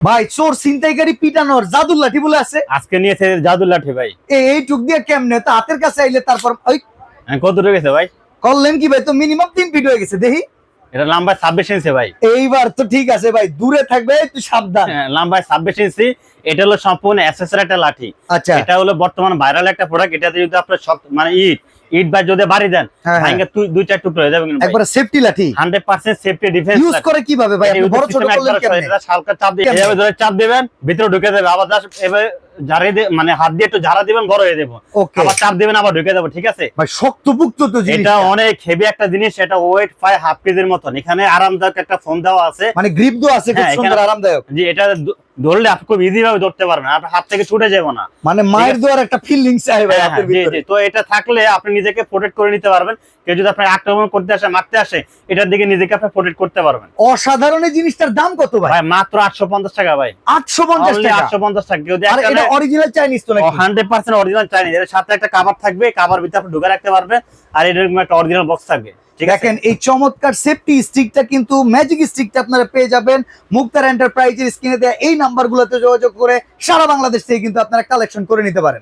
ভাই চোর ছিনতাইকারী পিটানোর জাদুর লাঠি বলে আছে, আজকে নিয়েছে জাদুর লাঠি ভাই। এই টুক দিয়ে কেমনে তো হাতের কাছে আইলে তারপর ওই কত দূরে গেছে ভাই? করলেন কি ভাই? তো মিনিমাম 3 ফিট হয়ে গেছে দেখি। এটা লম্বায় 26 ইঞ্চি ভাই। এইবার তো ঠিক আছে ভাই, দূরে থাকবে তুই সাবধান। লম্বায় 26 ইঞ্চি। এটা হলো সম্পূর্ণ এসএসআর একটা লাঠি। আচ্ছা, এটা হলো বর্তমান ভাইরাল একটা প্রোডাক্ট। এটাতে যদি আপনার শক্ত মানে ইট বা যদি বাড়ি দেন ভাঙে দুই চার টুকরো হয়ে যাবে কিন্তু একবার সেফটি লাঠি 100% সেফটি ডিফেন্স। ইউজ করে কিভাবে ভাই? আপনি বড় ছোট করলেন কেমনে? এটা হালকা চাপ দিয়ে এভাবে ধরে চাপ দিবেন, ভিতরে ঢুকে যাবে। আবার জাস্ট এভাবে মানে হাত দিয়ে একটু ঝাড়া দিবেন, বড় হয়ে যাবে। আবার চাপ দিবেন, আবার ঢুকে যাবে। ঠিক আছে ভাই, শক্তপুক্ত তো জিনিস। এটা অনেক হেভি একটা জিনিস। এটা ওয়েট প্রায় হাফ কেজির মতন। এখানে আরামদায়ক একটা ফোম দেওয়া আছে, মানে গ্রিপ দো আছে, খুব সুন্দর আরামদায়ক। জি, এটা ধরলে আপনি খুব ইজি ভাবে ধরতে পারবেন, আপনার হাত থেকে ছুটে যাবে না। মানে মায়ের দোয়ার একটা ফিলিংস আয় ভাই হাতের ভিতরে। তো এটা থাকলে আপনি নিজেকে প্রোটেক্ট করে নিতে পারবেন। কেউ যদি আপনার আক্রমণ করতে আসে, মারতে আসে, এটার দিকে নিজেকে আপনি প্রোটেক্ট করতে পারবেন। অসাধারণ এই জিনিসটার দাম কত ভাই? ভাই মাত্র 850 টাকা ভাই। 850 টাকা? 850 টাকা। কেউ আর এটা অরিজিনাল চাইনিজ তো নাকি? 100% অরিজিনাল চাইনিজ। এর সাথে একটা কভার থাকবে, কভার ভিতরে আপনি ঢুকে রাখতে পারবেন। আর এরকম একটা অরিজিনাল বক্স থাকবে। দেখেন এই চমৎকার সেফটি স্টিকটা কিন্তু ম্যাজিক স্টিকটা আপনারা পেয়ে যাবেন মুক্তার এন্টারপ্রাইজের স্ক্রিনে দেয়া এই নাম্বারগুলোতে যোগাযোগ করে সারা বাংলাদেশ থেকে কিন্তু আপনারা কালেকশন করে নিতে পারেন।